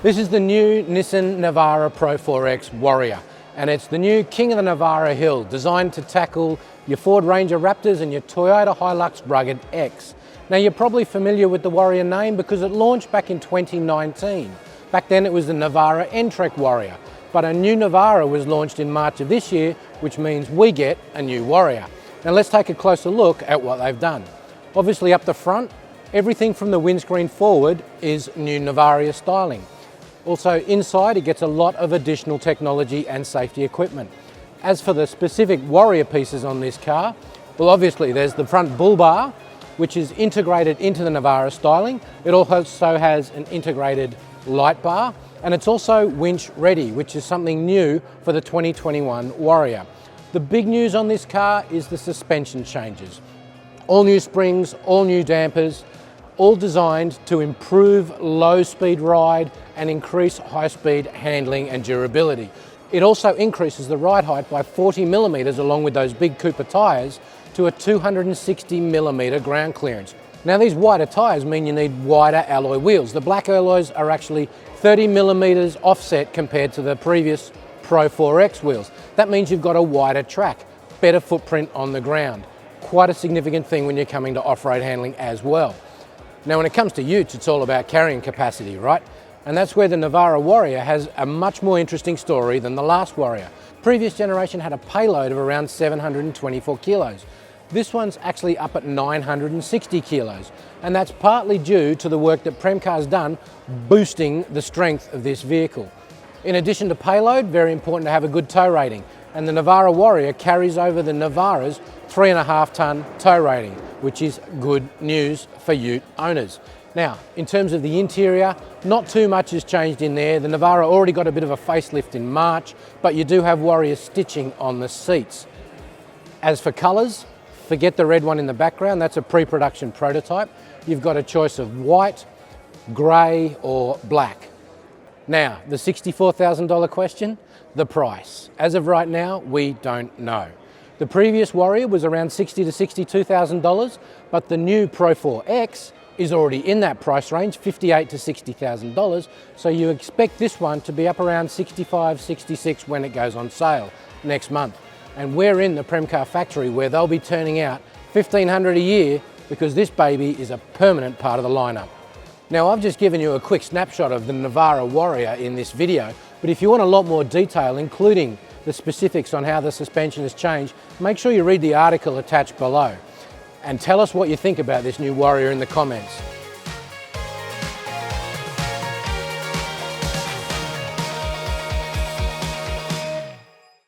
This is the new Nissan Navara Pro-4X Warrior, and it's the new King of the Navara Hill, designed to tackle your Ford Ranger Raptors and your Toyota Hilux Rugged X. Now, you're probably familiar with the Warrior name because it launched back in 2019. Back then it was the Navara N-Trek Warrior, but a new Navara was launched in March of this year, which means we get a new Warrior. Now let's take a closer look at what they've done. Obviously up the front, everything from the windscreen forward is new Navara styling. Also inside, it gets a lot of additional technology and safety equipment. As for the specific Warrior pieces on this car, well, obviously there's the front bull bar, which is integrated into the Navara styling. It also has an integrated light bar, and it's also winch ready, which is something new for the 2021 Warrior. The big news on this car is the suspension changes. All new springs, all new dampers, all designed to improve low-speed ride and increase high-speed handling and durability. It also increases the ride height by 40 millimeters along with those big Cooper tyres to a 260 millimeter ground clearance. Now, these wider tyres mean you need wider alloy wheels. The black alloys are actually 30 millimeters offset compared to the previous Pro-4X wheels. That means you've got a wider track, better footprint on the ground. Quite a significant thing when you're coming to off-road handling as well. Now, when it comes to utes, it's all about carrying capacity, right? And that's where the Navara Warrior has a much more interesting story than the last Warrior. Previous generation had a payload of around 724 kilos. This one's actually up at 960 kilos, and that's partly due to the work that Premcar's done boosting the strength of this vehicle. In addition to payload, very important to have a good tow rating, and the Navara Warrior carries over the Navara's 3.5 ton tow rating, which is good news for ute owners. Now, in terms of the interior, not too much has changed in there. The Navara already got a bit of a facelift in March, but you do have Warrior stitching on the seats. As for colours, forget the red one in the background, that's a pre-production prototype. You've got a choice of white, grey or black. Now, the $64,000 question, the price. As of right now, we don't know. The previous Warrior was around $60,000 to $62,000, but the new Pro-4X is already in that price range, $58,000 to $60,000, so you expect this one to be up around $65,000, $66,000 when it goes on sale next month. And we're in the Premcar factory where they'll be turning out $1,500 a year because this baby is a permanent part of the lineup. Now, I've just given you a quick snapshot of the Navara Warrior in this video, but if you want a lot more detail, including the specifics on how the suspension has changed, make sure you read the article attached below. And tell us what you think about this new Warrior in the comments.